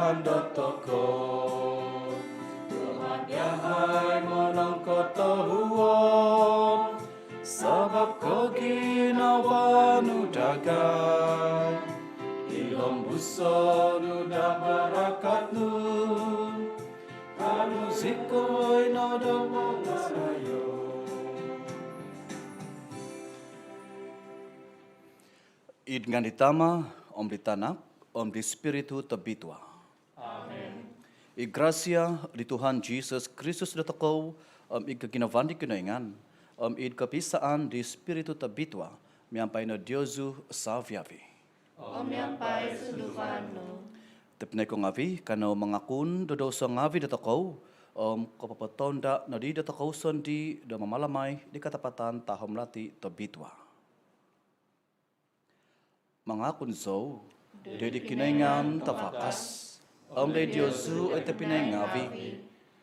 Tuhan dotoko Tuhan yahai monongko tohuon Sabab kau ginawa nudagai Ilom buso nuda barakatnu Kanu zikoi nodo mongasayo Idngan ditama, Om ditanak, Om di Spiritu tebitua. Amen. I gracia di Tuhan Yesus Kristus datako, i keginawandi kinaingan, i kepisaan di Spiritu tebitua, miampai na Diosu saviavi. Om miampai suduvano. Tepne ko ngavi, kano mangakun dodoso ngavi datako, kapapatonda na di datako sondi da mamalamay di katapatan tahom lati tebitua. Mangakun zo, dedi kinaingan tafakas, de Diosu ete pinengavi,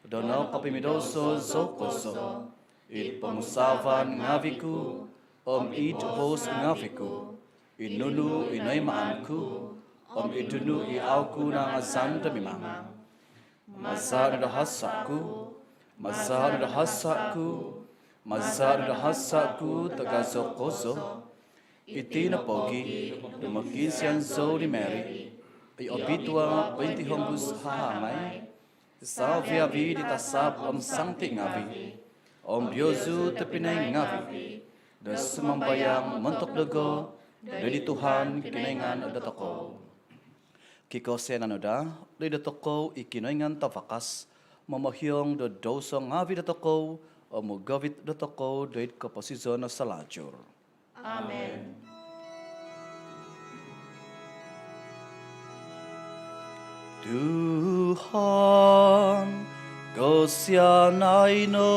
dono kapimidoso zokoso, it pamusavan ngaviku, it bos ngaviku, inunu inaimaanku, idunu I auku na azanda mimang, mazar da hasaku, tagazokozo, Itina pogi, dumagisian zo ni Mary, I obitua 20 hombus hahamay, salvia vi ditasap sangti ngavi, Diosu tepinay ngavi, da sumambayang mentok dego, dari Tuhan kinaingan datoko. Kiko senanoda, dari datoko ikinaingan tafakas, mamahyong da doso ngavi datoko, mugavit datoko dari kaposisyon na salajur. Amen. Tuhan, Kau sianai no.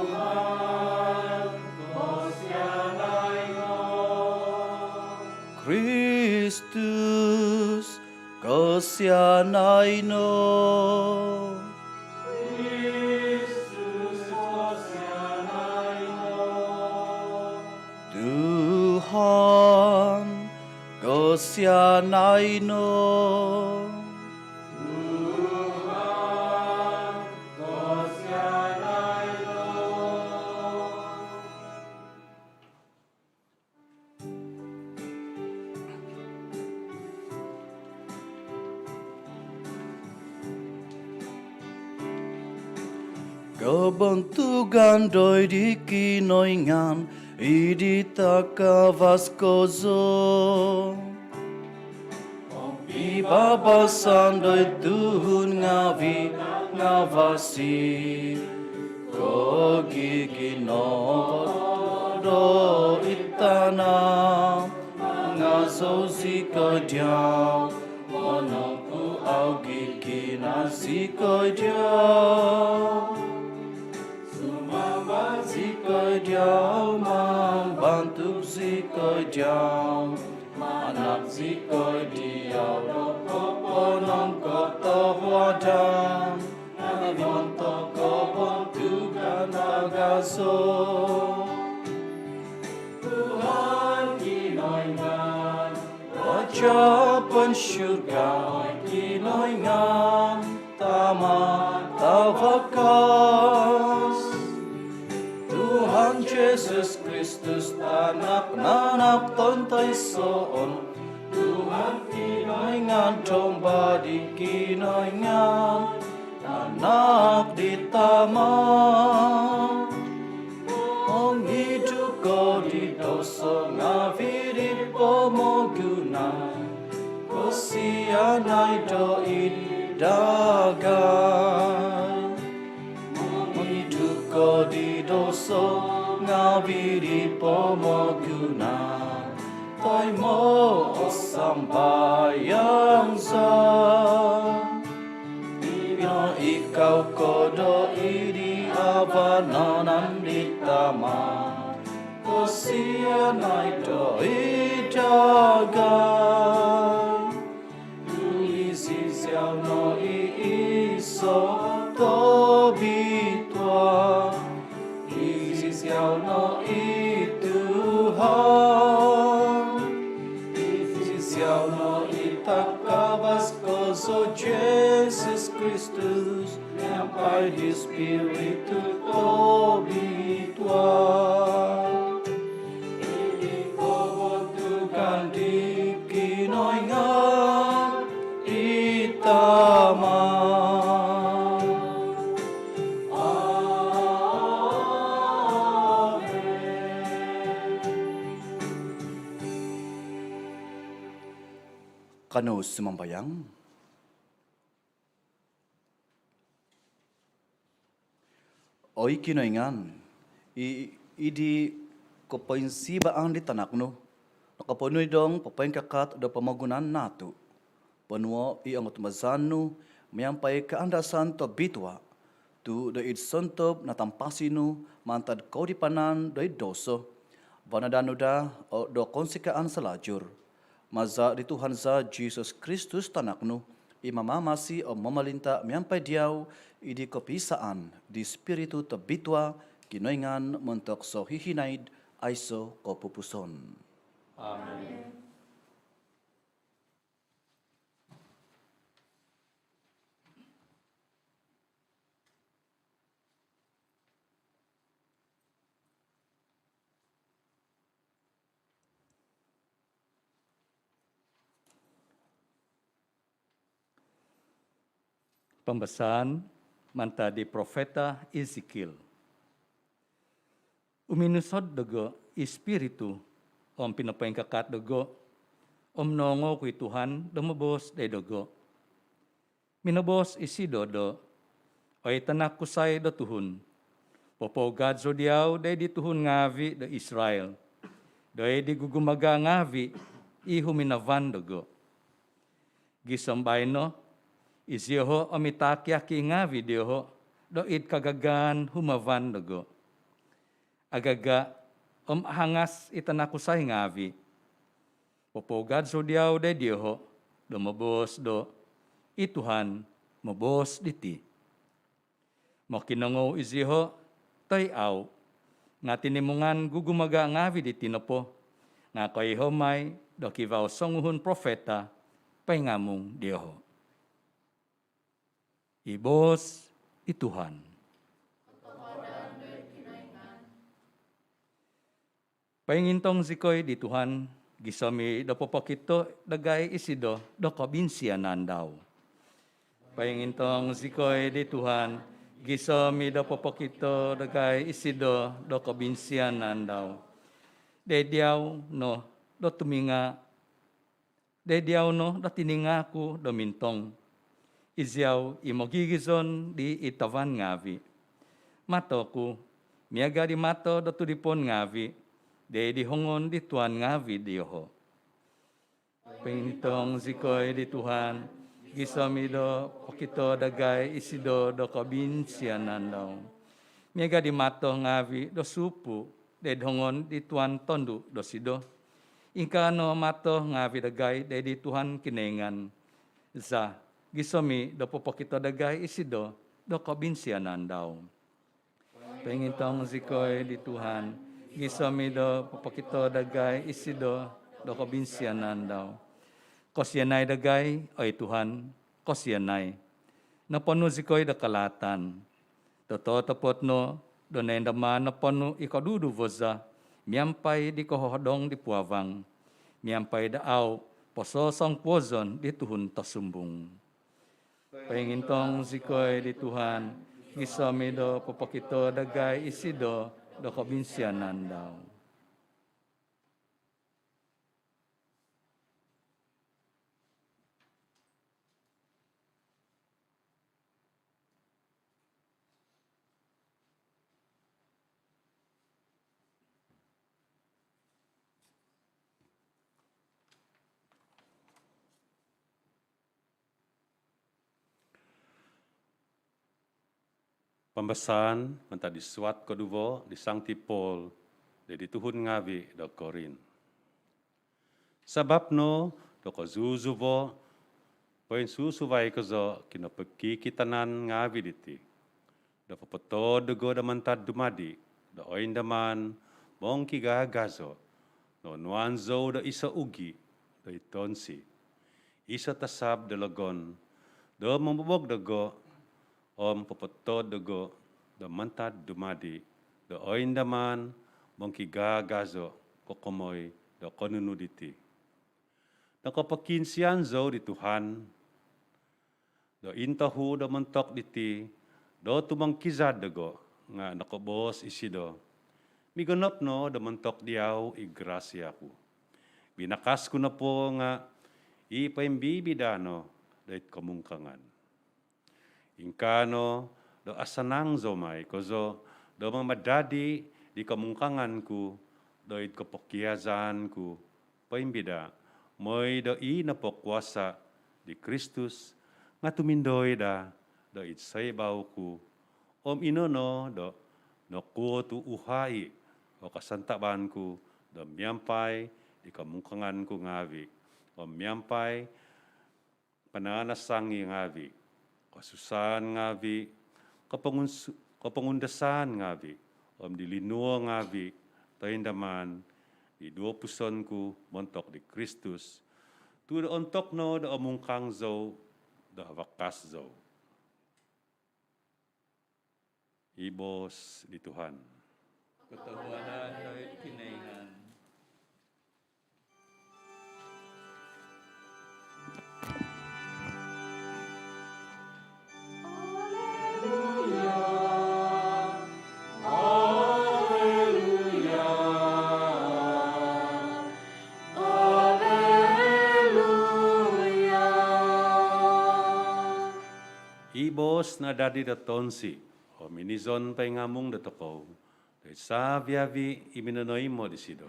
Tuhan, Kau sianai no. Kristus, Kau sianai no. Tuhan, Kau sianai no. Tuhan, Kau sianai no. Kebentukan doi di kinoingan, idita vaskozo. Ibaba sandoi Tuhun ngavi ngavasi, ko gigi do itana, ngazozi kodiau, monongku au gigi nasi kodiau. Sumamba zikodiau, mambantuk zikodiau, anak zikodiau, dokoponon kotohwadam, navonto kobontukan agaso. Tuhan kinoingan, Raja pensyurga kinoingan, tamat tawakas. Tuhan Yesus Kristus anak nanak tontai soon, Tuhan kinoingan domba di kinoingan, anak di taman. Ong hidup kau di dosa ngaviri pomoguna, kau sianai doit dagai. Ong hidup kau di dosa ngaviri pomoguna, tai mo sambayang sa. Ino ikaw kodo idi avananan ditama, ko sianay do idagai. Tuisi siyaw no iiso to bitwa, isi siyaw no ituhan, isi siyaw no ituhan. Kristus, nyampai di Spiritu Tuhan. Ini kau butuhkan di kinoingan itama. Kano sumambayang. Oi kinoingan, idi kopoinsibaan di tanakno, nakapunoy dong papain kakat do pamagunan nato. Panuo iangot mazano, mayampai kaandasan to bitwa, tu do id sontop natampasino, mantad kau di panan do id doso, vanadano da o do konsekaan salajur. Maza di Tuhan za Jesus Kristus tanakno, imamamasi o mamalinta mayampai diaw, idi kopisaan di spiritu tabitwa kinoingan mentok so hihinaid aiso kopupuson. Amen. Pembesaran manta di profeta Ezekiel. Uminusod dago espiritu om pinapaing kakat dago om nongo kui Tuhan dumabos day dago. Minabos isi dodo oy tanak kusay do Tuhun. Popogad zodiaw day di Tuhun ngavi do Israel. Doy di gugumaga ngavi ihu minavan dago. Gisambay no Isiyoho omitakyaki nga videoho do it kagagan humavan dago. Agaga hangas itanakusay ngavi. Popogad so diyaw de diyoho do mabos do ituhan mabos diti. Makinangaw isiyoho tay aw nga tinimungan gugumaga ngavi diti na po nga kay homay do kivaw songuhun profeta pay ngamong diyoho. Ibos ituhan. Paingintong sikoy di Tuhan, gisami do popokito dagay isido do kabinsianan daw. Paingintong sikoy di Tuhan, gisami do popokito dagay isido do kabinsianan daw. Dediaw no do tuminga, dediaw no do tiningaku do mintong. Izyaw imogigizon di itavan ngavi. Mato ku, miaga di mato do tudipon ngavi, de di hongon di tuan ngavi diyoho. Pengitong zikoy di Tuhan, gisami do pokito dagay isido do kabinsianan daw. Miaga di mato ngavi do supu, de hongon di tuan tondu do sido. Ingkano mato ngavi dagay de di Tuhan kinengan. Za, gisami do popokito dagay isido do kabinsianan daw. Pengitong zikoy di Tuhan, gisami do popokito dagay isido do kabinsianan daw. Kosyanay dagay, oy Tuhan, kosyanay. Napano zikoy da kalatan. Totoo tapot no, do naindaman napano ikadudu voza, miyampay di kohodong di puawang, miyampay daaw, pososong pozon di Tuhun tasumbong. Pengintong zikoy di Tuhan, gisami do popokito dagay isido do kabinsianan daw. Pembesan menta disuat kedua di Sankti Paul di Tuhun ngavi do Korin. Sebab no do ko zuzuvo poin susuvai kezo kino peki kitanan ngavi diti. Do pepeto dego da mentad dumadi do oin daman bongki gagazo do nuanzo do isa ugi do itonsi. Isa tasab de logon do membobok dago om popotod dago do mantad dumadi do oindaman mongki gagazo kokomoy do konunuditi. Nakapakinsian zo di Tuhan do intahu do mentok diti do tumang kizad dago nga nakobos isido. Migonop no do mentok diaw igrasya ku. Binakas ko na po nga ipaimbibidano dahit kamungkangan. Ingkano do asanang zomay kozo do mamadadi di kamungkangan ku doit kapokyazan ku paimbida moy do inapokwasa di Kristus nga tumindoy da doit saybaw ku om inono do no kuotu uhai o kasantaban ku do miyampay di kamungkangan ku ngavi o miyampay pananasangi ngavi kasusan ngavi kapangundasan ngavi om dilinuo ngavi taindaman di 20 ku montok di Kristus tu ontok no da omungkang zo da wakas zo ibos di Tuhan Ketahuanan dahil kinaingan. Ibos na dadi da tonsi, o minizon pa ngamong da tokaw, da sa biyavi iminanoy mo di sido.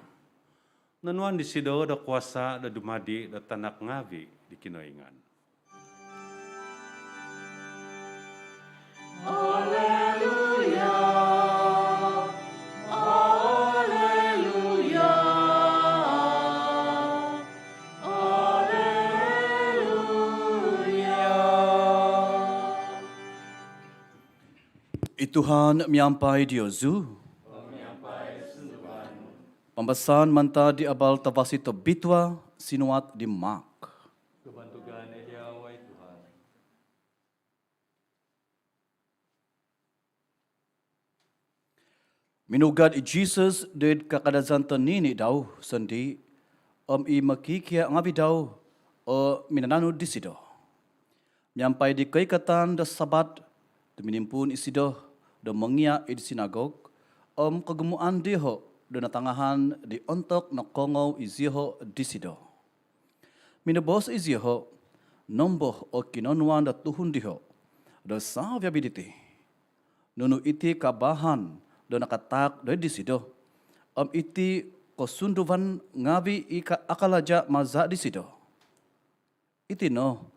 Nanuan di sido da kuasa da dumadi da tanak ngavi di kinoingan. Tuhan miampai Diozu. Pembahasan manta di abal tavasi to bitwa sinuat di mak. Kebantugan Eliawai Tuhan. Minugad i Jesus ded kakadazan to nini daw sendi i makikia ngabi daw o minananu disido. Nyampai di kaikatan da sabat minimpun isido do mengia di sinagog kegemuan diho do natangahan di ontok na kongaw iziho disido. Minabos iziho nomboh o kinonuan da tuhun diho do savya biditi. Nunu iti kabahan do nakatak do disido. Iti kosunduvan ngabi ika akalaja maza disido. Iti no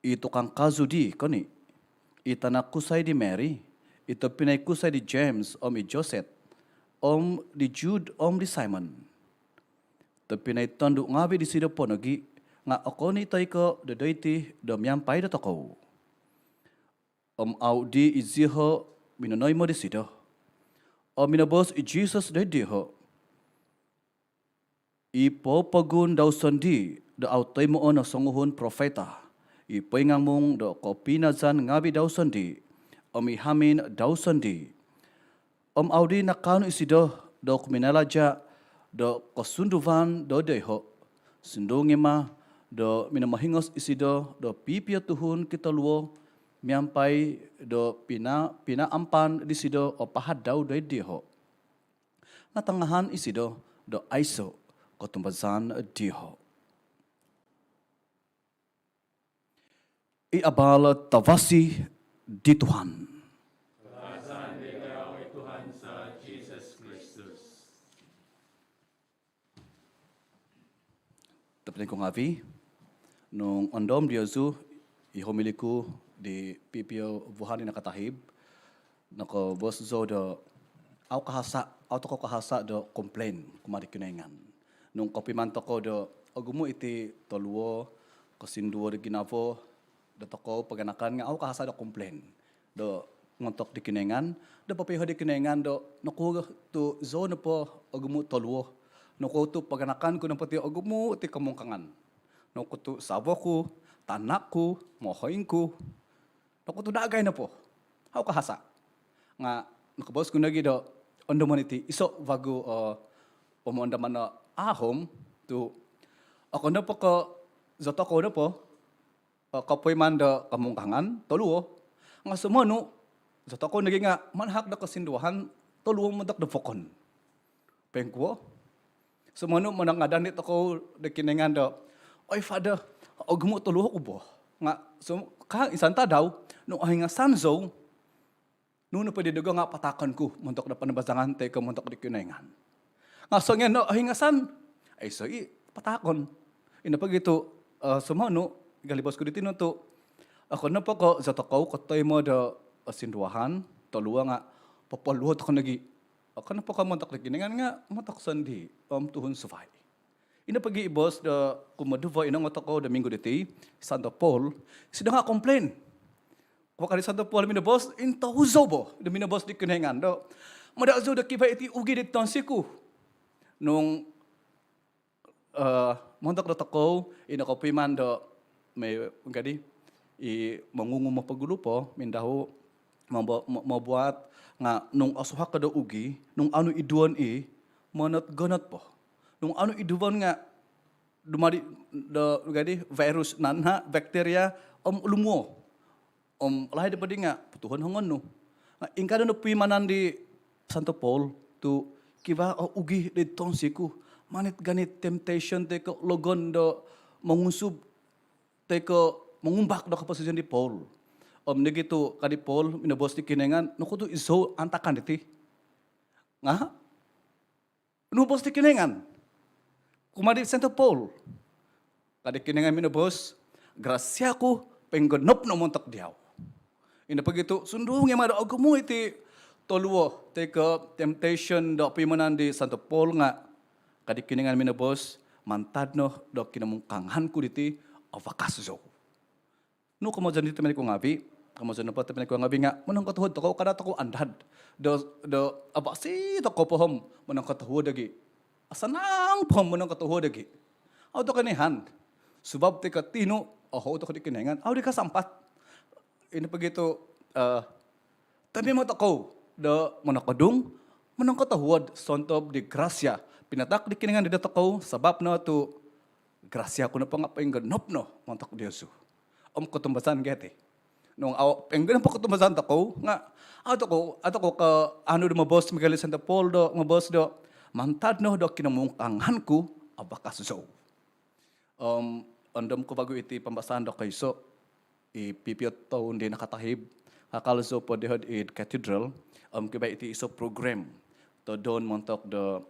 itu kang kazudi koni. Itana kusay di Mary, ito pinay kusay di James, i Joseph, di Jude, di Simon. Ito pinay tondo ngabi di sido ponogi, nga ako ni tay ko dadoyti do miyampay da toko. Au di iziho minanoy mo di sido. Minabos i Jesus da diho. Ipopagun daw sondi da autoy mo na songuhon profeta. Ipoingang mong do kopinazan ngabi daw sondi, ihamin daw sondi. Audi nakano isido do kuminalaja do kosunduvan do deho, sundungi ma do minamahingos isido do pipia tuhun kita luo, miampai do pina ampan disido o pahad daw do deho. Natangahan isido do aiso kotumbazan diho. Iabala tavasi di Tuhan. Kerasan Eliawai Tuhan sa Jesus Kristus. Tapos ko ngavi, nung ondom Diozu, ihomiliku di pipio buhani nakatahib, nako bos zo do, au toko kahasa do komplain kumari kinengan. Nung kopiman toko do, agumu iti toluo, kasinduo di ginavo, do toko paganakan nga au kahasa do komplain. Do ngontok di kinengan, do papiho di kinengan do, naku tu zo na po agumu toluo. Naku tu paganakan ko ng pati agumu ti kamungkangan. Naku tu sabo ko, tanakku, mohoingku. Naku tu dagay na po. Hau kahasa. Nga, nakabos ko na gido, ondaman iti, iso bago umondaman na ahom, tu, ako na po ko, zato ako na po, kapoy man da kamungkangan, toluo. Nga sumano, zato ako naging nga, manhak na kasinduhan, toluo mo dak na fokon. Pengko, sumano manangadan ito ko, da kiningan da, oy Father, og mo toluo ko po. Nga, isanta daw, nung ahinga sanzo, nung pwede dugo nga patakan ko, muntok na panabasangan, te ko muntok di kinaingan. Nga, so nga, no, ahinga san, ay so, patakon. Inapag ito, sumano, galibos ko dito to, ako na po ko, sa takaw, katoy mo da sinduahan, toluwa nga, papaluhot ako nagi, ako na po ka muntok di kinaingan nga, muntok sandi, tuhon sufay. Inapag-iibos da kumaduva inang otoko da minggu diti, Santo Paul, sida nga complain. Kung kani Santo Paul minabos, into huzobo, da minabos di kinengan do. Madazo da kiba iti ugi di tonsiku. Nung montok da tako, inakopiman do may gadi, mangungu mapagulupo, mindaho, mabuat nga nung asuha ka da ugi, nung ano iduan manat ganat po. Nung ano iduban nga, dumadi, gadi, virus nanha, bakteria, lumuo. Lahi dapadi nga, putuhan hangon no. Ingkada no pimanan di Santo Paul, to kiba ugi di tonsiku, manit ganit temptation, teko logon do mangusub, teko mangumbak do kapasisyon di Paul. Nagito kadi Paul, minabos di kinengan, naku to iso antakan iti. Nga? Nubos di kinengan. Kumadi Santo Paul, kadi kinengan minabos, grasya ko, pengganop na montak diyaw. Inapag ito, sundong yung mga mo iti toluo, teka temptation do pimanan di Santo Paul nga, kadi kinengan minabos, mantad no, do kinamungkanghan ko diti, avakaso. No, kamadyan dito man ko ngabi, kamadyan na pa tayo ko ngabi nga, manang katuhod ko, kada ko andad, do abasi to ko pohom, manang katuhod agi, asanang pamunang katuhod agi. Aw to kanihan. Subab te katino, aho to kadi kinengan. Aw di ka sampat. Ina pagito tabi mo tako da manakadung manang katuhod sontob di grasya. Pinatak di kinengan di tako sabab na to grasya ko na pangapaing ganop no mantak Diyosu. Kutumbasan gete. Nung penggan pa kutumbasan tako nga ato ko ka ano do mabos Miguel Santo Paul do mabos do mantad no do kinamungkanghan ko abakaso. Andam ko bago iti pambasahan do kayso ipipiyot taon di nakatahib hakalso po dehod id cathedral kiba iti iso program to don montok do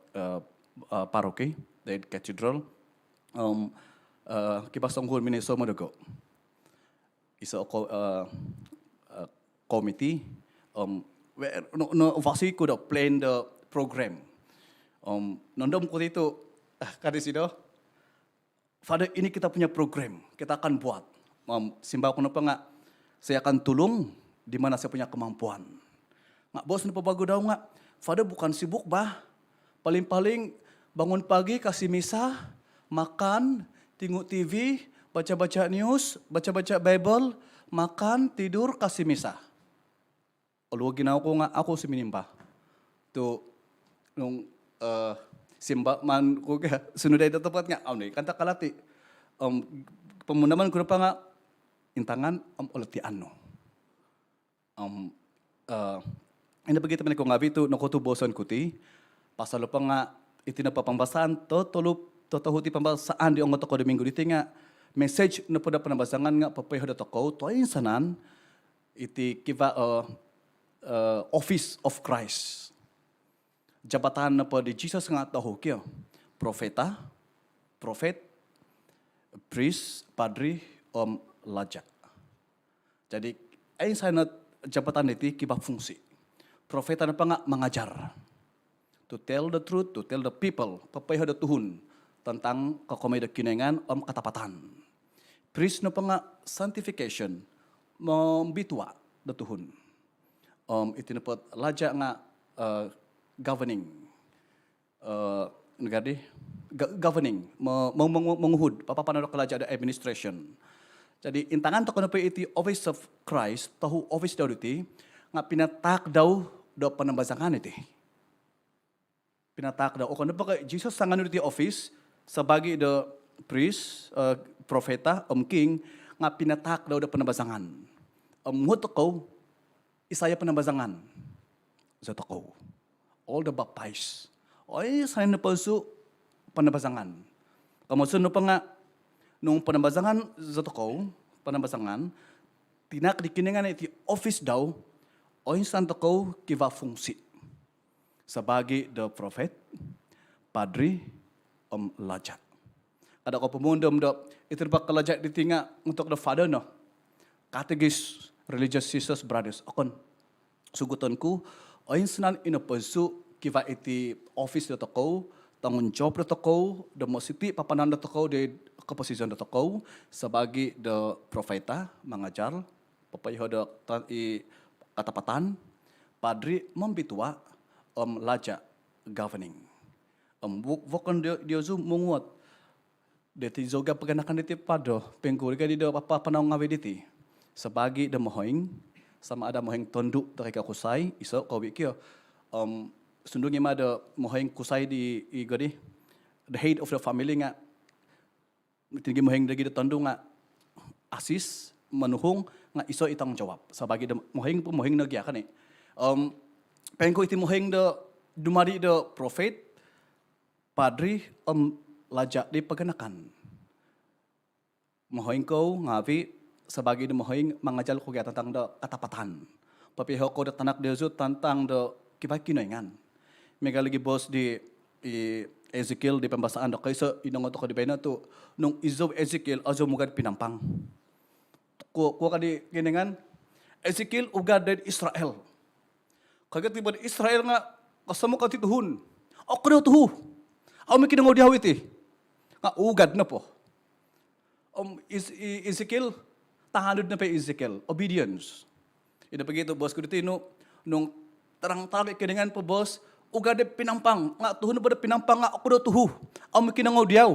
paroki the cathedral kiba songhol miniso madugo iso ko committee no vasi ko do plan the program nondom ko dito, kadisido, Father, ini kita punya program, kita akan buat. Simbaw ko na pa nga, saya akan tulong di mana saya punya kemampuan. Nga, bos, napabago daw nga, Father, bukan sibuk ba? Paling-paling bangun pagi, kasih misa, makan, tengok TV, baca-baca news, baca-baca Bible, makan, tidur, kasih misa. Olo, ginaw ko nga, ako si minimba. To, nung simba man ko ka sunuday da tepat nga ni kanta kalati pemunaman ko pa nga intangan ulati ano ina bagita man ko ngabi to nakutubosan kuti pasalo pa nga itinapapambasan to tahuti pambasaan di ang ko domingo diti nga message na pada panabasangan nga papayho da ko to insanan iti kiva office of Christ. Jabatan na po di Jesus nga taho kyo. Prophet, priest, padri, laja. Jadi, ay sana jabatan iti kiba fungsi. Propeta na pa nga mangajar. To tell the truth, to tell the people, papayho da tuhun, tentang kakomay da kinengan katapatan. Priest na pa nga sanctification, mambitwa da tuhun. Iti na po, laja nga governing governing menguhud papapanado kalaja ada administration Jadi intangan to kono pe iti office of Christ, tahu office daw iti, nga pinatak daw do panambazangan iti. Pinatak daw. O kono pa Jesus sangan iti office, sabagi the priest, profeta, king, nga pinatak daw do panambazangan. Nguto ko, isaya panambazangan. Zato ko. All the baptized. Oy, sa na pasu panambazangan. Kamusun no pa nga, nung panambazangan zato ko, panambazangan, tinak dikiningan iti office daw, oy santo ko kiva fungsi. Sabagi the prophet, padri, lajat. Kada ko pemundom do, ito ba kalajat ditinga untuk the father no? Kategis religious sisters brothers. Akon, suguton ko, oy sanan inapasu kiva iti office daw ko, tanggung jawab daw ko, the mositi papanan daw ko, de keposisyon daw ko, sabagi the profeta, mengajar, papayaho do katapatan, padri membitua, laja governing. Bukan dia zoom menguat. Deti zoga paganakan diti pado, pengkuri ka di do papanang ngawi diti. Sabagi the mohoing, sama ada mohoing tonduk terika kusai, iso kau bikio. Sundungi ma the mohoing kusai di igodi, the head of the family nga, tinggi mohoing dagi the tonduk nga, asis, manuhong, nga iso itang jawab. Sabagi the mohoing nagya kan eh. Pengko iti moheng de dumadi de prophet, padri, lajak di paganakan. Moheng ko ngavi sabagi de moheng mangajal ko kaya tentang de katapatan. Papiho ko de tanak de zu tentang de kipa kinoingan. Mega lagi bos di Ezekiel di pembasaan de kaisa inong to di bena tu nung izo Ezekiel azo mugad pinampang. Ko kadi kinengan Ezekiel ugad dari Israel. Kagat tiba Israel nga kasama ka tituhun. Ako daw tuhu. Ako may kinangaw dihaw iti. Nga ugad na po. Ezekiel, tahanod na pa Ezekiel. Obedience. Ina pagito, boss ko dito, nung tarang-tarang kiningan po, boss, ugad na pinampang. Nga tuhun na ba na pinampang nga ako daw tuhu. Ako may kinangaw dihaw.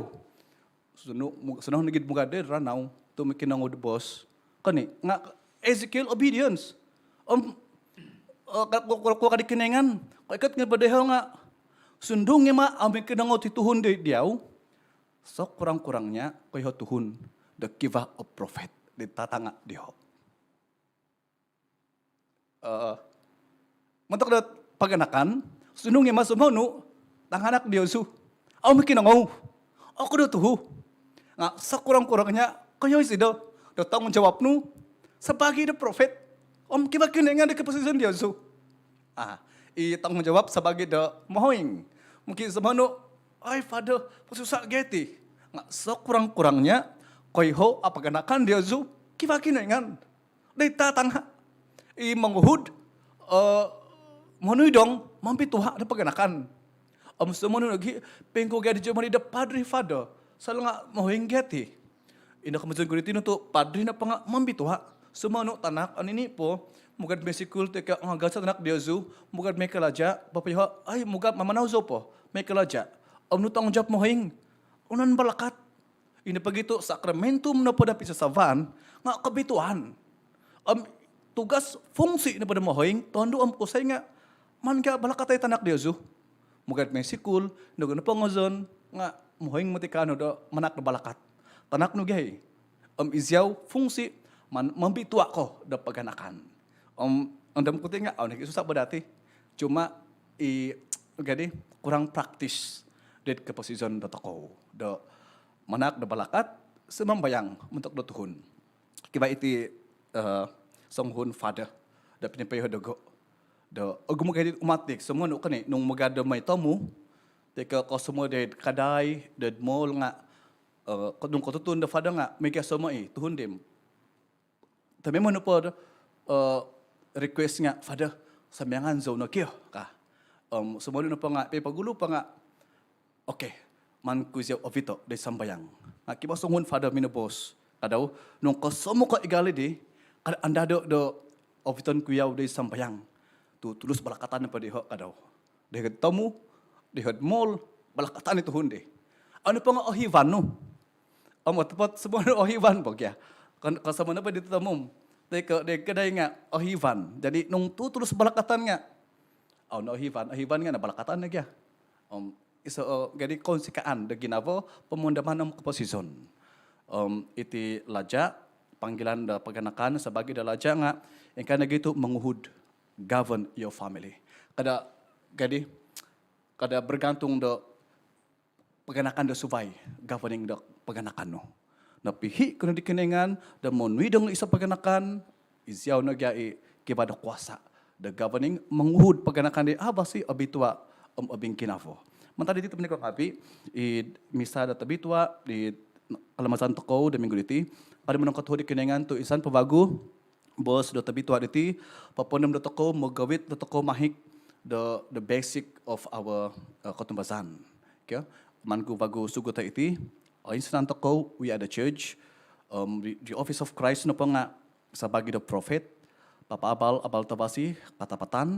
Sunahon nagid mo gade, ranaw. Ito may kinangaw di boss. Kani, nga Ezekiel, obedience. Ko kadi kinengan, ko ikat nga badehaw nga, sundong nga ma, aming kinangaw tituhun diyaw, so kurang-kurangnya, ko iho tuhun, the kiva of prophet, di tatanga diho. Mantok na paganakan, sundong nga ma, sumano, tanganak diyaw su, aming kinangaw, ako daw tuhu. Nga, sa kurang-kurangnya, ko iho isido, the tanggung jawab nu, sa bagi the prophet, kiba kinengan di keposisyon dia so. Itanggung jawab sebagai the mohoing. Mungkin semano, ay father, pasusah geti. Nga sekurang-kurangnya, koiho apa kenakan dia so, kiba kinengan. Di tatang manguhud, monudong, mampi tuha na paganakan. Semano lagi, pengko gadi jomari the padri father, salah nga mohoing geti. Ina kamasan ko dito to, padri na pa nga mampi tuha. Sumano tanak, anini po, mugad mesikul teka ang agasa tanak diazu, mugad may kalaja, papayaw, ay mugad mamanaw zo po, may kalaja. Nutang jap mohing, unan balakat. Ini pagito, sakramentum na po dapat sa savan, nga kabituan. Tugas fungsi na po na mohing, tondo ang kusay nga, man ka balakat ay tanak diazu. Mugad mesikul, nago na pangozon, nga mohing matikano do, manak na balakat. Tanak no gahay, izyaw fungsi, mambitua ko da paganakan. Andam ko tinga, nagisusak ba dati? Cuma, gadi, kurang praktis dit keposisyon da toko. Da manak da balakat, semambayang untuk da tuhun. Kiba iti songhun father, da pinipayo da go. Da, agumag edit umatik, semua nuk kani, nung magada may tamu, teka ko semua da kadai, da mall nga, nung kotutun da father nga, may kasama tuhun dem. Tapi mana po request nga, Father, samyangan zona kyo ka. Semua na pa nga, pagulo pa nga, okay, man kuisya ovito de sambayang. Nga kiba sungun Father minabos, kadaw, nung kasama ka igali di, kada anda do oviton kuyaw de sambayang. Tu tulus balakatan na pa diho kadaw. Dehad tamu, dehad mall, balakatan ito hundi. Ano pa nga ohivan no? Tepat semua ohivan po kya. Kan kasama na pa dito tamom. Dek kedai nga ohivan. Jadi nung tutulus balakatan nga. Oh no ohivan nga na balakatan na kya. Jadi konsikaan de ginavo pemundaman ng posisyon. Iti laja panggilan da paganakan sebagai da laja nga engka na gitu menguhud govern your family. Kada bergantung do paganakan da suvai governing da paganakan no. Napihi kuno dikenengan da monui dong isa paganakan isyaw na gyai kibada kuasa da governing menguhud paganakan di basi abitua abing kinafo. Mentadi dito ko kapi misa da tabitua di kalamasan toko da minggu diti pada menong katuh dikenengan tu isan pabagu bos do tabitua diti paponem do toko mogawit do toko mahik the basic of our kotumbasan. Okay? Manku bagu sugu ta iti insan toko we are the church the office of Christ no pa nga sabagi the prophet papabal abal tabasi katapatan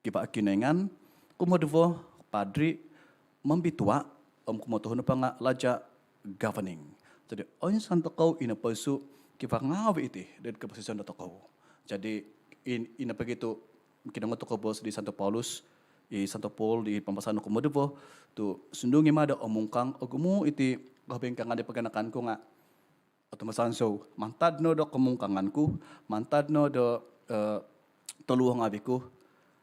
kiba kinengan kumodevo padri membitua kumotoh no pa nga laja governing. Jadi insan toko ina pasu kiba ngawi iti dari keposisyon do toko. Jadi ina begitu kinango toko bos di Santo Paulus i Santo Paul di pambasan ko modevo tu sundungi mada omungkang ogumu iti gabengkangan di paganakan ko nga otomasan so mantad no do kemungkanganku mantad no do toluang abiku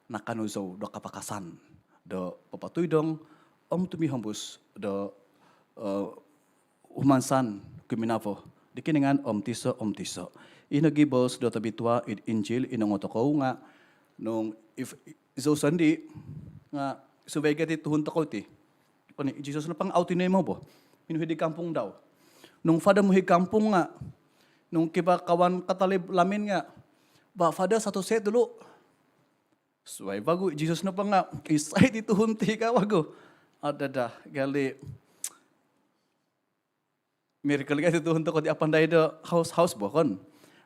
nakanuzo do kapakasan do papatuy dong tumi hambus do umansan kuminavo dikiningan tiso inagi bos do tabitua id injil inongotoko nga nung if iso sandi nga subay ti tuhun ta ko ti. Pani Jesus na pang outi mo bo. Minuhi di kampung daw. Nung fada muhi kampung nga nung kiba kawan katalib lamin nga ba fada satu set dulu. Suway bago Jesus na pang nga isay ti tuhun ti ka wago. Ada gali miracle ka ti tuhun ta ko di apanday do house bo kon.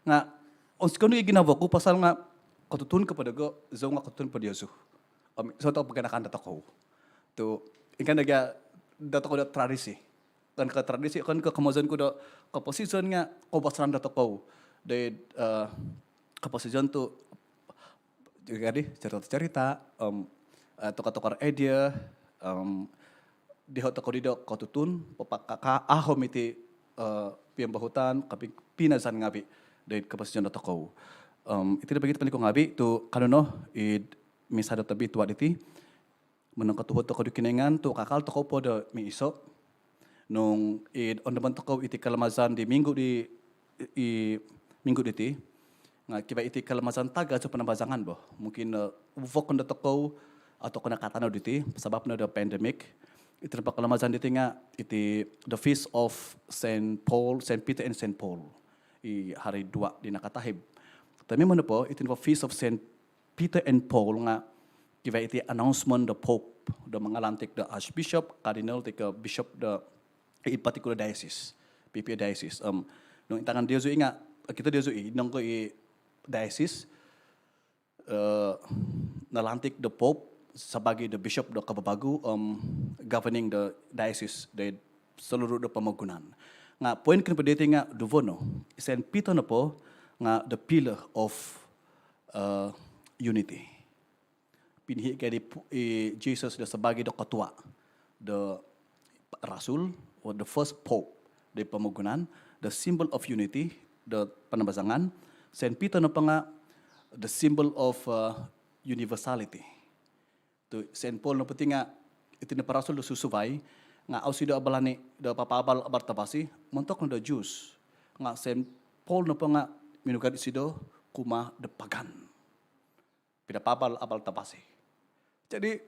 Nga ons kono ginabo ko pasal nga katutun kepada go zo nga katutun pada Yesus. So to paganakan data ko. To ikan naga data ko da tradisi. Kan ka tradisi kan ka kamazon ko da kaposisyon nga kobasan data ko. De kaposisyon to jadi cerita-cerita tukar-tukar idea di hotel ko dido katutun papakaka ahom iti piyambahutan kaping pinasan ngabi de kaposisyon data ko. Itu begitu panik ko ngabi tu kanono misado tabi tuwa diti menang katuhot to dikinengan tu kakal to ko podo mi iso nung on deman to ko iti kalamazan di minggu minggu diti nga kiba iti kalamazan taga sa panambazangan bo mungkin uvok on to ko atau kena katano diti sebab na the pandemic iti pa kalamazan diti nga iti the feast of Saint Peter and Saint Paul i hari 2 di nakatahib. Tapi mana po iti the feast of Saint Peter and Paul nga kiba iti announcement the Pope the mangalantik the Archbishop Cardinal the Bishop the in particular diocese PPA diocese nung itangan dia zui nga kita dia zui nung ko i diocese nalantik the Pope sebagai the Bishop the kababagu governing the diocese the seluruh the pamagunan nga point kan pedete nga duvono Saint Peter na po nga the pillar of unity. Pinhi kay Jesus da sebagai the ketua, the rasul or the first pope di pamagunan, the symbol of unity, the panambazangan. Saint Peter na pa nga the symbol of universality. To Saint Paul na pati nga iti na parasul do susubay nga ausi do abalani do papabal abartabasi montok na the Jews. Nga Saint Paul na pa nga minugad isido kuma the pagan. Pinapabal abal tabasi. Jadi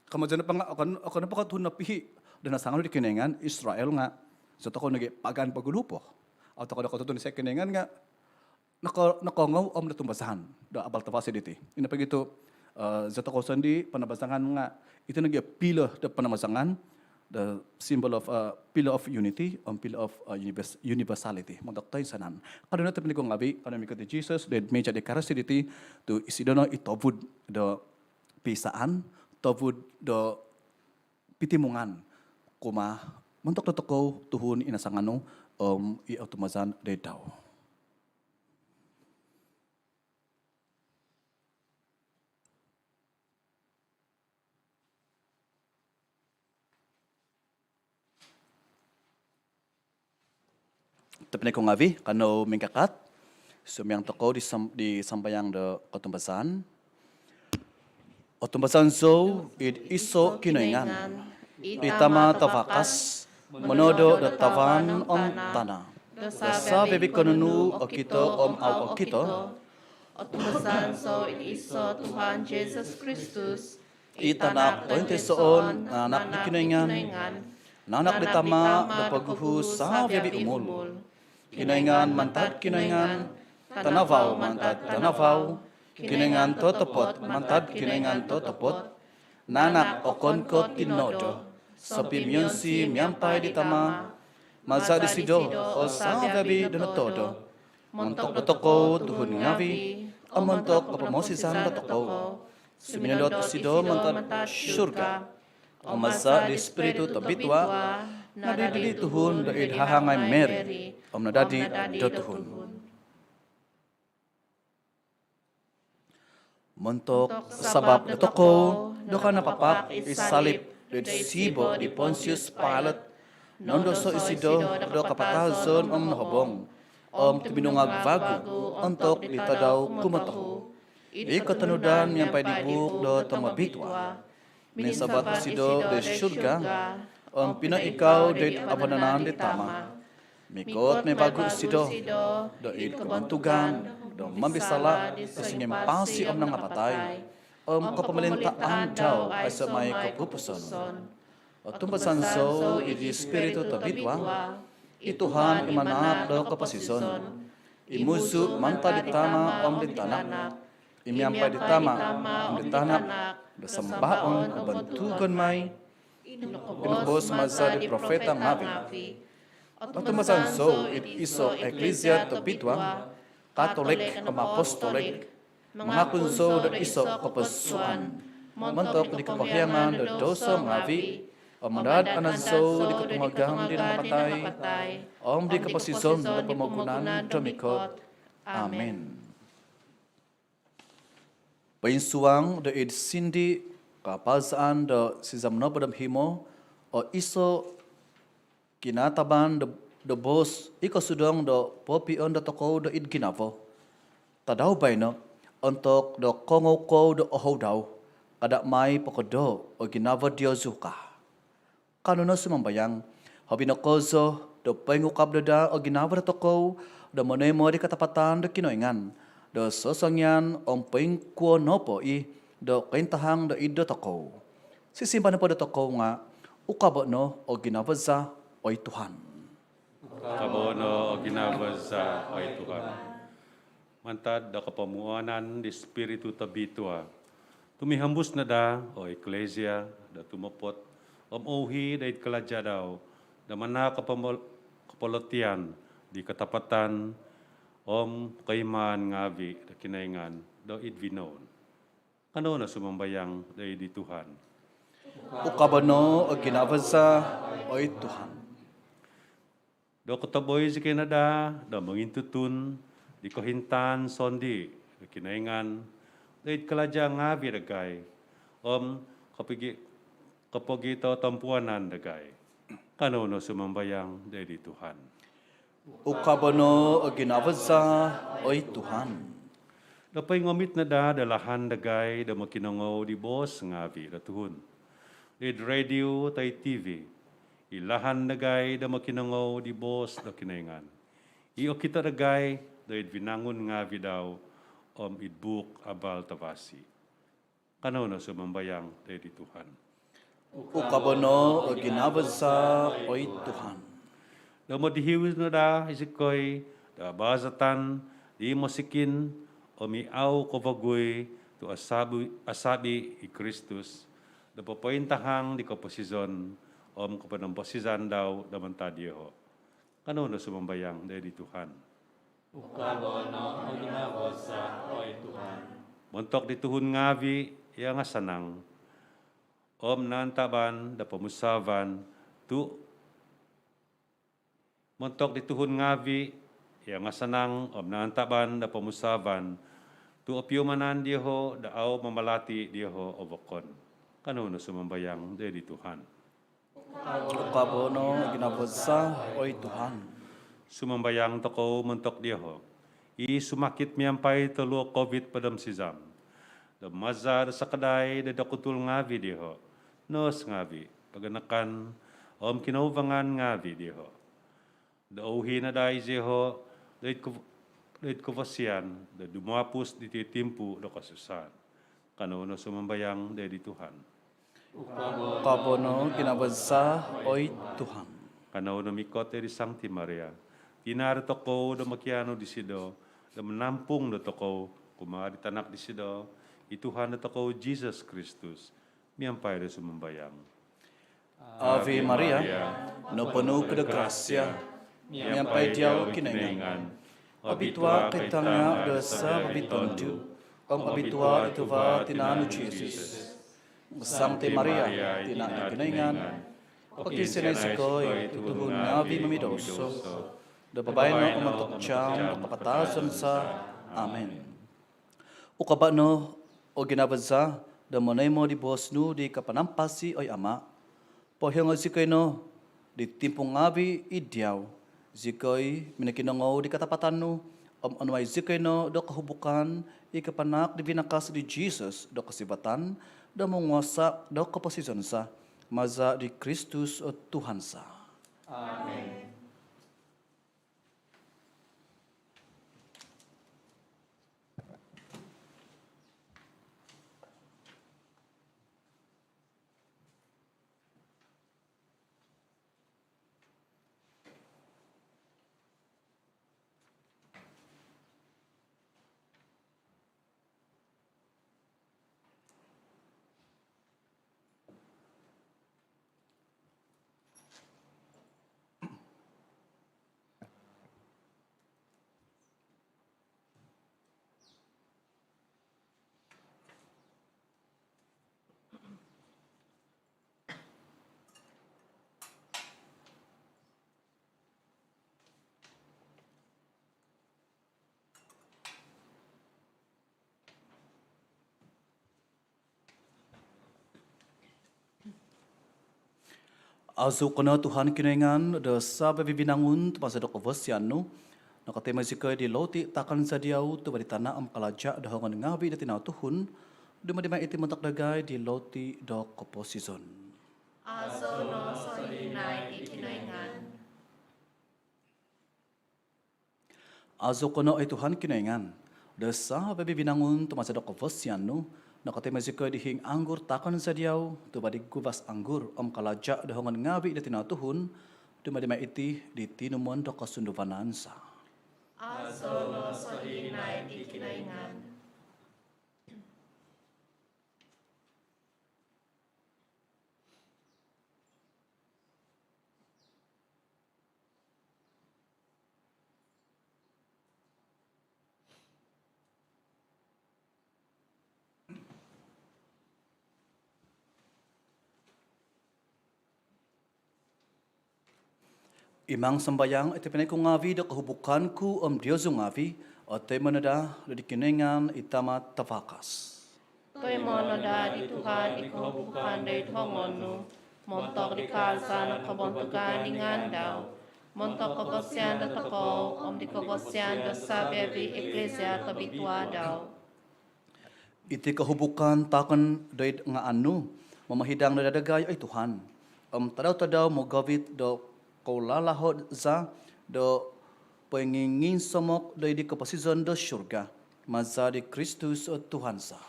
kamajan na pa nga ako na pa katun na pihi dan nasangan di kinengan Israel nga so to ko nagi pagan pagulupo. Aw to ko katun sa kinengan nga nakongaw na tumbasahan do abal tabasi diti. Ina pa gito zato ko sandi panabasangan nga ito nagi pillar the panamasangan the symbol of pillar of unity pillar of universality montok tayo sanan kaduna ta piniko ngabi kaduna mi kati Jesus the meja de karasiti to isidono itobud the pisaan tobud the pitimungan kuma Mentok toko tuhun inasangano I automazan dedau. Tapi kung ngavi kano mingkakat sumyang toko di sambayang de kotumbasan. Otumbasan zo id iso kinoingan. Itama tafakas menodo de tavan tanah. Dasa bebi konunu okito au okito. Otumbasan so iso Tuhan Yesus Kristus. Itanak tointe soon anak di kinoingan. Nanak ditama de paguhu sa bebi umul. Kinoingan mantad kinoingan. Tanavaw mantad tanavaw. Kinoingan totopot mantad kinoingan totopot. Nanak okon ko tinodo. Sopi myonsi miampai ditama. Maza disido o sa bebi donotodo. Montok dotoko tuhun ngavi. Montok kapamosisan dotoko. Suminodot sido mantad syurga. O maza di spiritu tabitwa. Nadidi tuhun daid hahangay Mary. Om nadadi dotuhun. Montok sabab dotoko. Doka napapak isalip. Sibo di Pontius Pilate. Nondo so isido do kapatazon nahobong. Tibinungag vagu untuk ditadaw kumatahu. Ikatanudan yang pay dibuk do tamabitwa. Nisabat isido de syurga. Pina ikaw de abananan de tama. Mikot may bago isido. Do ikabantugan. Do mambisala. Kasingin pasi nang apatay. Kapamalintaan daw ay sa may kapupuson. Tumbasan so, iti spiritu tabitwa, ituhan imanak daw kapasison. Imusu manta ditama ditanak, imyampa ditama ditanak, dasambaon bantugan may, inubos maza di profeta ngavi. Tumbasan so, iso eklesia tabitwa, Katolik apostolik, mga kunso da iso kapasuan. Mantok di kapahyangan da dosa ngavi. Amadad ananso di katumagam di napatay. Di kapasison da pamagunan damikot. Amen. Painsuang da id sindi kapasaan da sizamno padam himo o iso kinataban da bos iko sudong da popion da toko da id ginavo. Tadaw bay no untuk do kongo ko do oho daw kada may pokodo o ginava Diyosuka. Kanuna sumambayang habi na kozo do pengukab da o ginava da toko do monemo di katapatan do kinoingan do sosongyan om pengkuo nopo I do kaintahang do ido toko. Sisimpan po do toko nga ukabo no o ginava za oy Tuhan. Ukabo no o ginava za oy Tuhan. Mantad da kapamuanan di spiritu tabitwa. Tumihambus na da o eklesia da tumapot ohi da itkaladya daw da mana kapalotian di katapatan kaiman ngavi da kinaingan da idvinon. Kano na sumambayang da di Tuhan. Ukabano o ginavaza o Tuhan. Do kataboy si Canada da mangintutun di kohintan sondi kinaingan dahil kaladya ngavi dagay kapagito tampuanan dagay kano no sumambayang dahil Tuhan. Ukabano o ginavaza oy Tuhan. Dapay ngomit na dalahan dagay da makinangaw di bos ngavi da tuhon. Dahil radio tay TV ilahan dagay da makinangaw di bos da kinaingan. Iyo kita dagay dahil binangon nga daw idbuk abal tavasi. Kano na sumambayang dahil Tuhan. Ukabano o ginavaza oy Tuhan. Da mo dihiwis na da isikoy da bazatan di mosikin miaw kovagoy to asabi I Kristus da papointahang di kaposizon kapanamposizan daw da mantadyo. Kano na sumambayang dahil Tuhan. Ukabono o ginavaza oy Tuhan. Montok di tuhun ngavi yang sanang. Nantaban da pamusavan tu Montok di tuhun ngavi, yang ngasanang om nantaban da pemusaban, tu opiumanan dia ho da au memalati dia ho obokon. Kanuno sumambayang dari Tuhan. Ukabono ginabasa oi Tuhan. Sumambayang toko mentok dia ho. I sumakit miampai telu COVID padam sizam. Da mazar sakadai da dakutul ngavi dia ho. Nos ngavi, paganakan om kinaubangan ngavi dia ho. Da uhi na dai je ho, dait kuvasian, da dumapus di titimpu da kasusan. Kanuno sumambayang dari Tuhan. Ukabono ginabasa oi Tuhan. Kanuno mikot dari Sancti Maria. Tinar toko da makiano di sido, da menampung da toko, kumari tanak di sido, Tuhan da toko Jesus Kristus, miampai da sumambayang. Ave Maria, no penuh grasya, miampai diau kinaingan. Abitua kaitanga dosa babitontu, abitua itu va tinanu Jesus. Sancti Maria, tina kinaingan, pakisene sekoi tuhun nabi mamidoso, da babayno umatok jam kapatasan sa. Amen. Ukabano o ginabaza da monaymo di bosnu di kapanampasi oy ama, pohongo zikoy no di timpong ngabi idyaw, zikoy minakinangaw di katapatanu, anuay zikoy no do kahubukan ikapanak di binakas di Jesus do kasibatan, do mungwasa do kaposisyon sa, maza di Kristus o Tuhan sa. Amen. Azu kono Tuhan kinaingan da sabe bibinangun tu masa do kavasianu, nakatema zikoy di loti takan sadiau tu bari tanah am kalaja da hongan ngabi da tinau tuhun, dumadima iti mentak dagay di loti do kaposison. Aso no so hinay ikinaingan. Azu kono ay Tuhan kinaingan, da sabe bibinangun tu masa do kavasianu, nakatema zikoy di hing anggur takan sadiau tu bari gubas anggur am kalaja da hongan ngabi da tinau tuhun, dumadima iti di tinumon do kasunduvanansa. Aso no so hinay ikinaingan. Imang sembayang iti pinay ko ngavi da kahubukan ku Diyoso ngavi at tay manada da dikiningan itama tafakas. Toy mono da di Tuhan ikahubukan day thongonu, montok di kalsa na kabontukan dengan daw, montok kabosyan da tako, di kabosyan da sabi eklesia tabitua daw. Iti kahubukan takan day nga anu, mamahidang na dadagay ay Tuhan. Tadaw-tadaw mo gavit do kaulalahod za do pengingin somok do di kapasizon do syurga, maza di Kristus o Tuhan sa.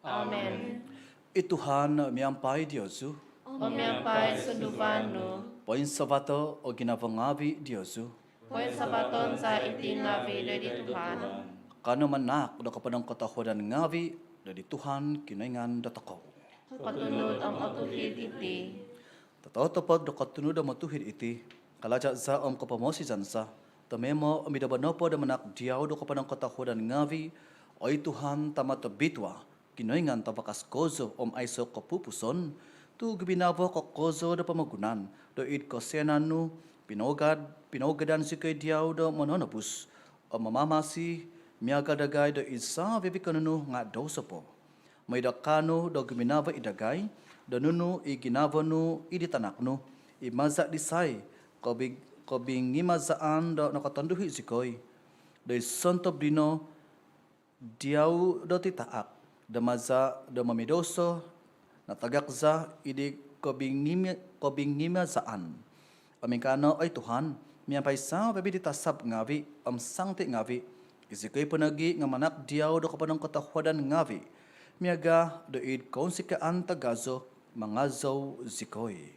Amen. Ituhan miyampay Diyosu, Omiampay sunduvano, poin sabato o ginavangabi Diyosu, poin sabaton sa itingabi di Tuhan. kano manak do kapadang katahodan ngavi do di Tuhan kinaingan datakaw. Patunod ang atuhid iti. Tatotopag do katunod ang matuhid iti, kalaja za kapamosisan sa, tamemo amidabanopo da manak diyaw do kapadang katahodan ngavi, o Tuhan tamatabitwa, kinaingan tabakas kozo aiso kapupuson, tu gibinavo ka kozo da pamagunan, do id kosenanu, pinogadan si kay diyaw do mononobus, o mamamasi, miyaga dagay do isa vivikanunu nga dosa po. May dakano do guminava idagay, do nunu iginavanu iditanakno, imaza disay, kobing ngimazaan do nakatanduhi si koy. Do santob dino, diyaw do titaak, damaza do mamidoso, natagakza idi kobing ngimazaan. Aming kano ay Tuhan, miyapay sa pabiditasab ngavi, sangti ngavi, isikay panagi nga manak diyaw do kapanang katahwadan ngavi, miyaga do id konsikaan tagazo, mangazaw zikoy.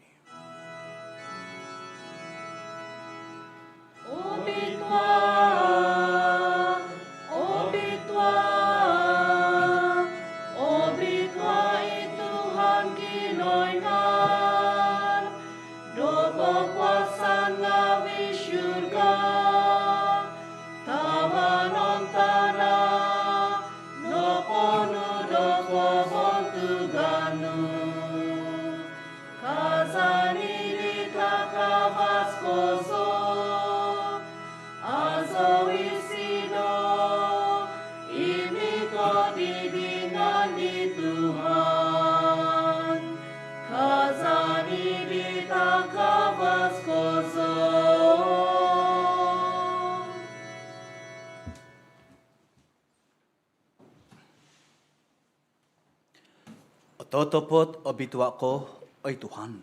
Totopot o bitwa ko ay Tuhan.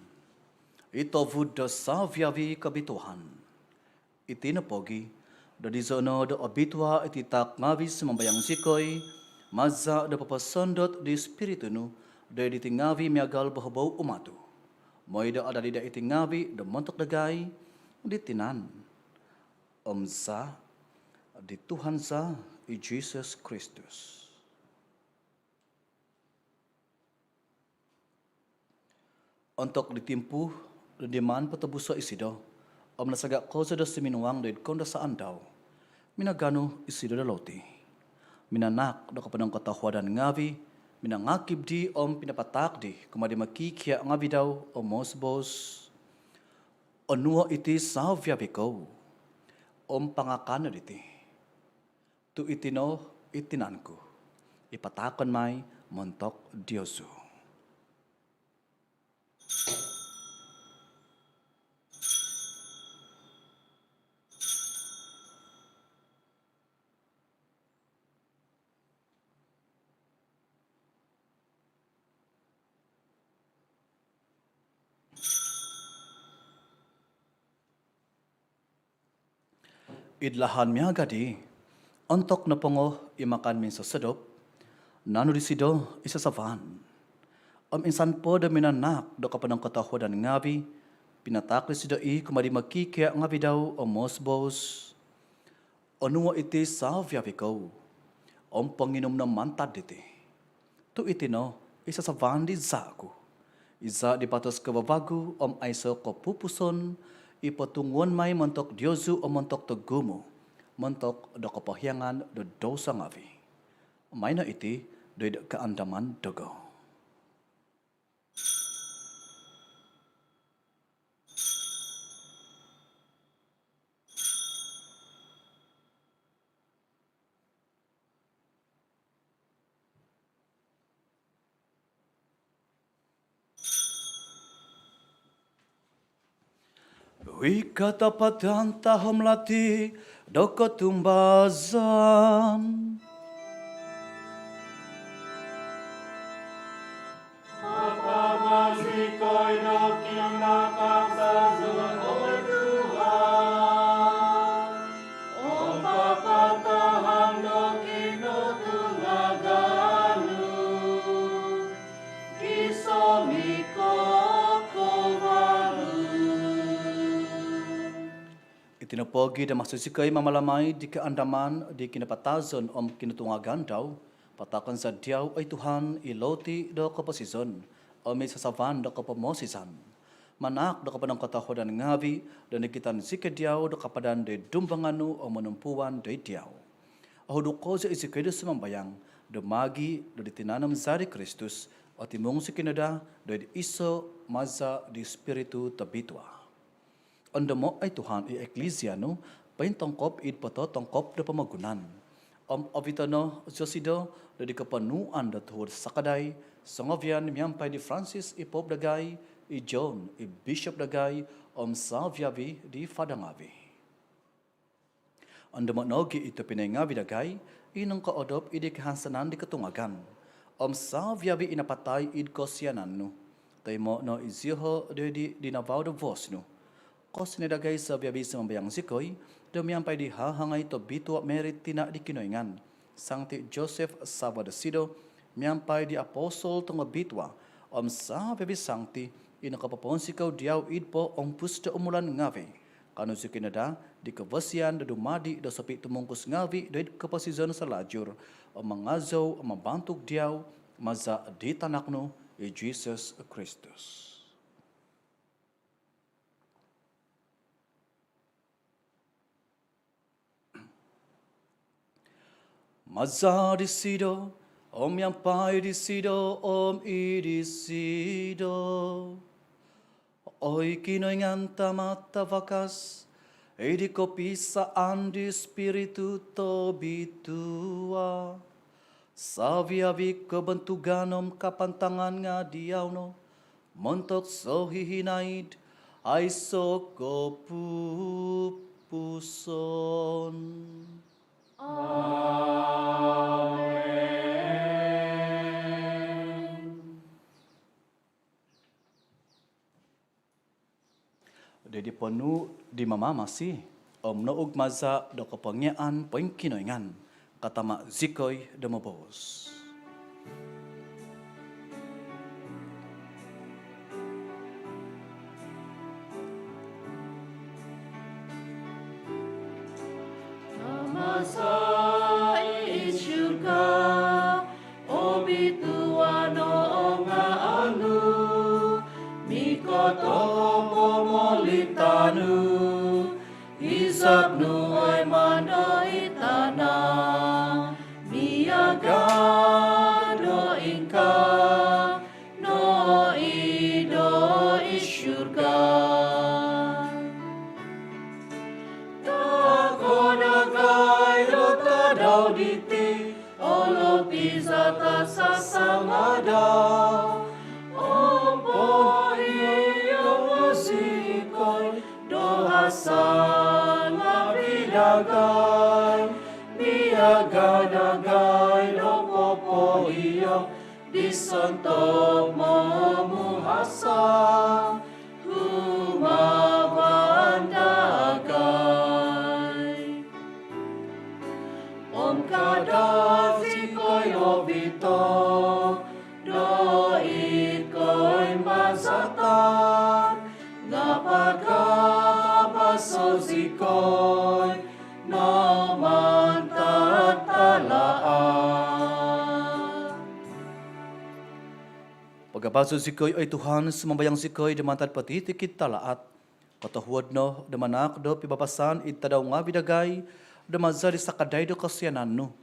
Ito vuda sa viavi kabituhan. Itinapogi, da di zono do obitwa ititak ngavis mambayang sikoy, maza da papasondot di spiritu nu, da ditingavi miagal bahabaw umatu. Moy da ada da itingavi da montok dagay, ditinan. Omsa, di Tuhan sa, i Jesus Kristus. Untuk ditimpu, diman patabuso isido, nasagak ko sa sinuwang doid konda saan daw, minagano isido daloti. Minanak do kapanang katahwadan ngavi, minangakib di pinapatak di, kumadi makikya ngavi daw mosbos. Onua iti sa viabiko, pangakano diti. Tu itino itinanku, ipatakon may montok Diyosu. Idlahan miya gadi, ontok na pongo imakan min sa sadop, nanurisido isa sa van. Insan po da minanak do kapanang katahwadan ngavi, pinatakli sido kumadi makikya ngavi daw mosbos. Onua iti sa viavikaw, panginom na mantad diti. Tu itino, isa sa van di zaku. Isa di patos kababago aiso ko pupuson, ipatungon may montok Diyosu montok tegumo, montok do kapahyangan do dosa ngavi. May na iti do kaandaman dogo. Wikatapatan tahom lati doko tumbazan. Apa masih kau dokin nakam sazun Tuhan. Om papa taham dokin tungaganu. Kisomiko Itinapogi da masusikay mamalamay di kaandaman di kinapatazon kinutungagan daw, patakan sa diyaw ay Tuhan iloti do kapasizon, may sasavan do kapamosisan. Manak do kapadang katahwadan ngavi, do nikitan sikadiyaw do kapadan de dumbanganu manumpuan de diyaw. Ahodo ko sa isikay do sumambayang, do magi do ditinanam zari Kristus, at imong sikinada do iso maza di spiritu tabitwa. Andamo ay Tuhan i eklesia no, pain tongkop id poto tongkop da pamagunan. Avitano Josido da di kapanuan da tuhod sakadai, sangavian miyampay di Francis i Pope dagay, i John i Bishop dagay, Salviavi di Fadangavi. Andamo nogi ito pinengavi dagay, inang kaodop idi kahansanan di katungagan. Salviavi inapatay id kosyanan no, tayo no iziho di navaw da vos no. Kos ni dagay sa biyabi sa mambayang sikoy, dumiyampay di hahangay to bito merit tina di kinoingan. Sancti Joseph Savadasido, miyampay di apostol tong bitwa, sa biyabi sancti, inakapapon sikaw diyaw idpo pusta umulan ngavi. Kano si kinada, di kavasyan da dumadi da sapi tumungkus ngavi da kapasizan sa lajur, mangazaw, mabantog diyaw, maza di tanakno, Jesus Christus. Maza disido, yampay disido, idisido. Oy kinoingan tamata vakas, di kopisaan di spiritu to bitua. Saviavi kebentuganom kapantangan nga diawno, montok so hihinaid, ay so kopupuson. Jadi penuh di mamamasi, noog maza do kapangyaan poing kinoingan, katama zikoy demobos. Masa isyurga, obituano nga anu, mikoto pomolitanu, isapnu ay mandoitana, miyagado inka, no ido isyurga. Diti, olo pizata sasamada, ompo iyo musikoy, dohasan mabidagay, miyagadagay, lopopo iyo, disontok mo muhasa, humabandagay. Kada sikoy obito, doit ko'y masatan, napagkabaso sikoy, no man tatalaan. Pagkabaso sikoy ay Tuhan, sumambayang sikoy demantad patitikit talaat, katahuad no, demanak do pibabasan itadaw nga bidagay, demazari sa kaday do kasyanan no.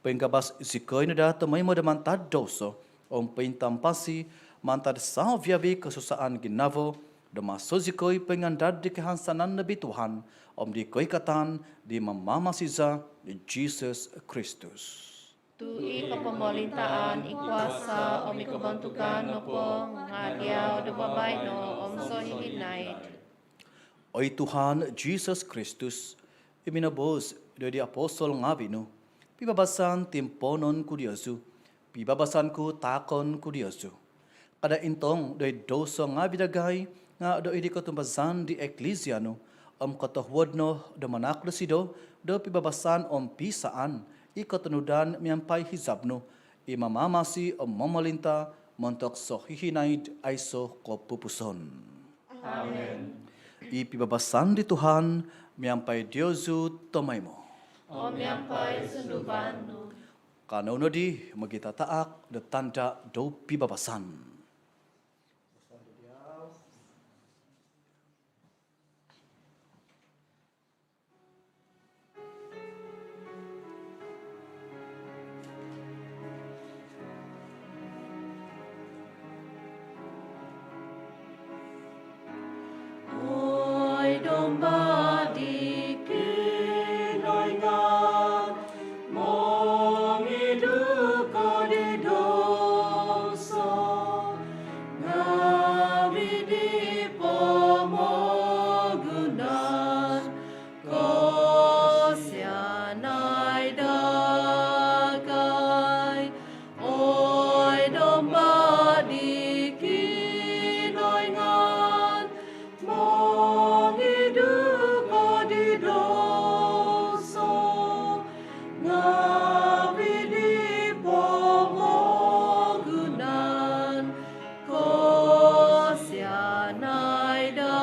Pengkabas sikoy na data may madamantad doso, pintampasi, mantad sa viabi kasusaan ginavo, damaso sikoy pengandad di kahansanan na bituhan, di koy katan, di mamamasiza ni Jesus Christus. Tui kapamalintaan, ikwasa, ikabantugan no po, ngadiaw, dababay no, so hihinay. Oy Tuhan Jesus Christus, iminabos do di apostol ngabi no, pibabasan timponon ku Diyosu, pibabasan ku takon ku Diyosu. Kada intong doy doso nga bidagay, nga do idi katumbasan di eklesia no, katahuad no, do manaklo sido, do pibabasan pisaan, ikatunudan miyampay hizab no, imamamasi mamalinta, montok so hihinaid ay so kopupuson. Amen. Ipibabasan di Tuhan, miyampay Diyosu tomay mo. Yampay sunduban no. Kano na di magitataak da tanda do pibabasan. Oy do domba di kinoingan, mong hidup kau di dosa, ngawi di pomogunan, kau sianai dagai, oi domba di kinoingan, mong hidup kau di dosa, ngawi di pomogunan, kau sianai dagai,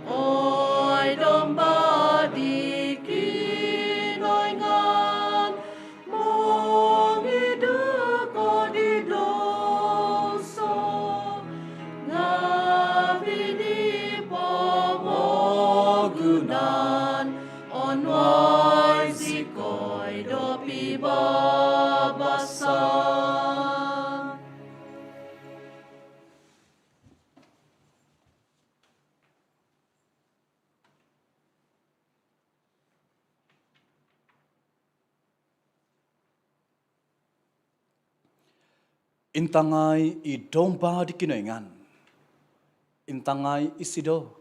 oi domba di kinoingan, mong hidup kau di dosa, ngawi di pomogunan, onwai sikoi dopi babasan. Intangai I domba di kinoingan. Intangai isido.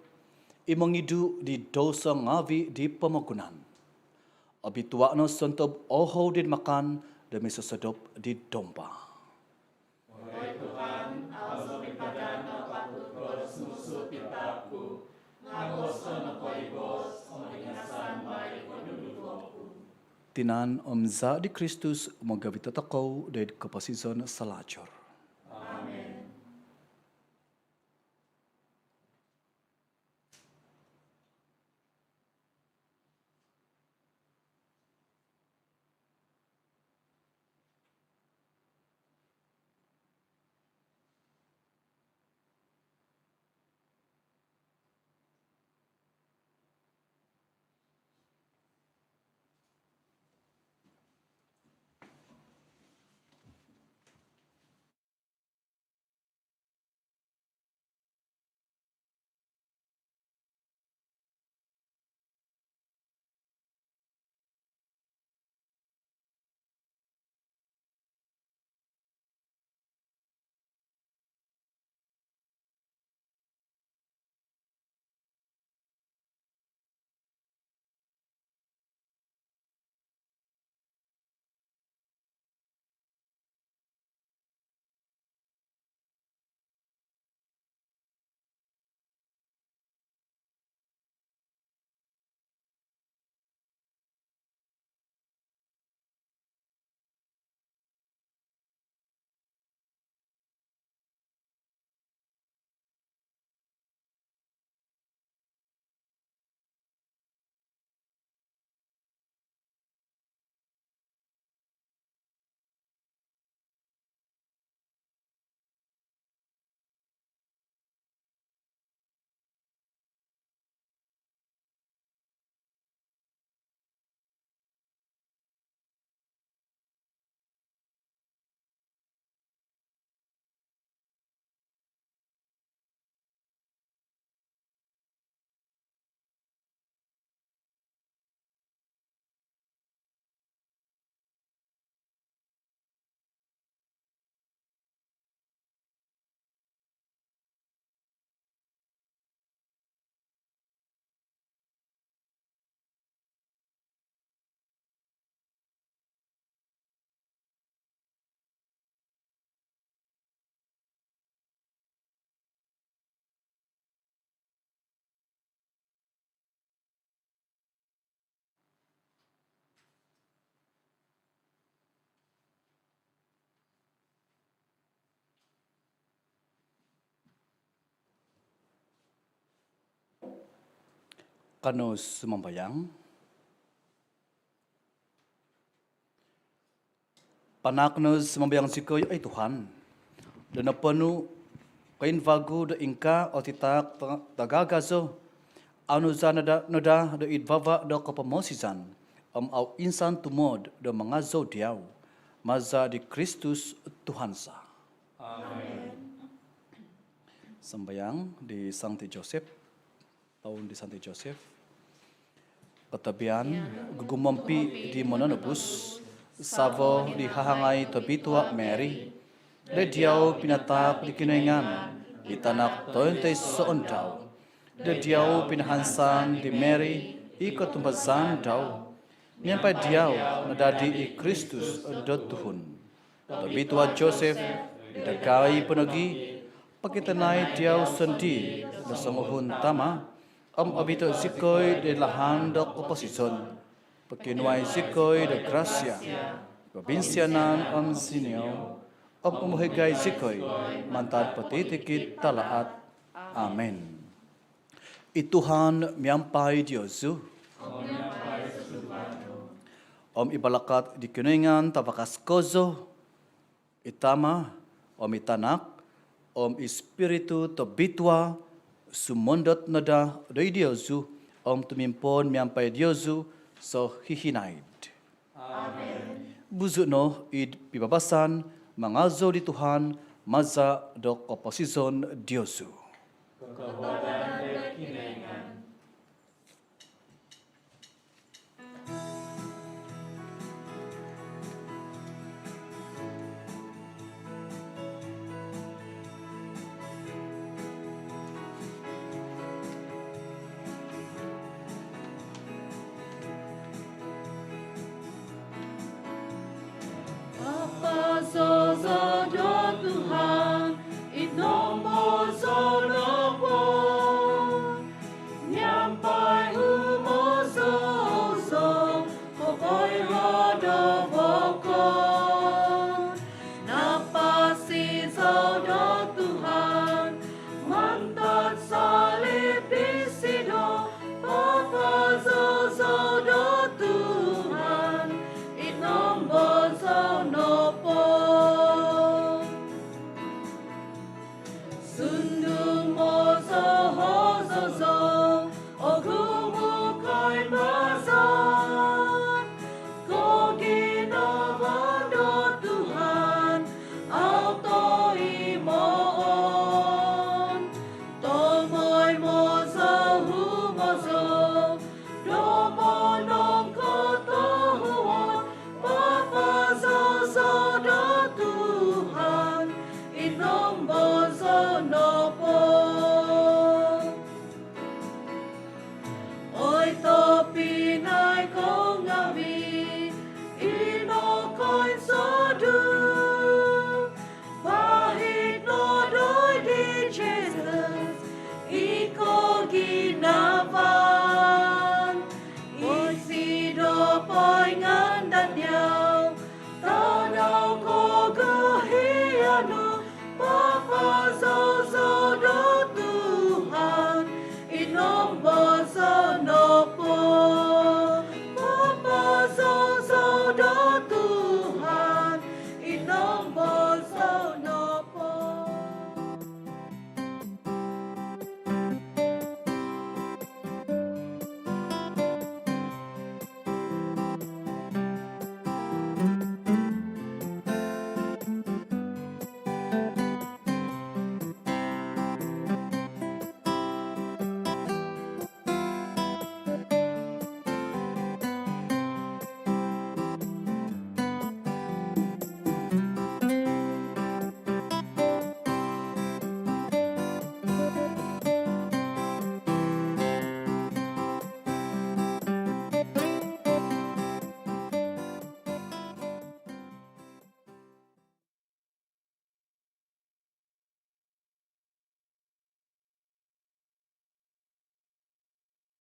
I mengidu di dosa ngawi di pemogunan. Abi tuakno sentob oho di makan demi sesedop di domba. Tinan Za di Kristus moga bitatakau dari kepasizon selacur. Kanus membayang. Panaknus membayang sikoy ay Tuhan. Dan penuh kain vagu da ingka o titak tagagaso. Anu zanada noda da idvava da kapamosisan. Au insan tumod da mangazo diaw. Maza di Kristus Tuhansa. sembahyang di Sankti Joseph, tahun di Sankti Joseph. Ketabian gugumampi di Mononobus, savo di hahangai tabitua Mary, le diau pinatap di kinengan, di tanak toyonte soondaw, le diau pinahansan di Mary, ikut tumbazan daw, nyampai diau nadadi i Kristus dot Tuhun. Tabitua Joseph, didagai penagi, pakitanay diau sendi, nasanguhun tama, abito zikoy de lahandok oposisyon, pakinuay zikoy de gracia, probinsyanan sinyo, umuhigay zikoy, mantad patitikit talaat. Amen. Ituhan miyampay Diyosu. Ibalakat di kuningan tabakas kozo, itama, itanak, Espiritu tabitwa, sumondot nada dari Diyosu, tumimpon miampai Diyosu, so hihinaid. Amen. Buzuk no id pibabasan, mangazo di Tuhan, maza dok oposison Diyosu. Apa sozo do Tuhan, inomo sonopo, nyampai humo sozo, pokoi rodo boko. Napasi sodo Tuhan, mantat salib di sido, papa sozo do Tuhan, inombo sonopo. Sundung mozo hozozo, ogumu koi mazan, kogina mando Tuhan, auto imoon. Tomoy mozo humozo, domo nong kotohuon, papa zozo do Tuhan, inombo zonopo. Oi topi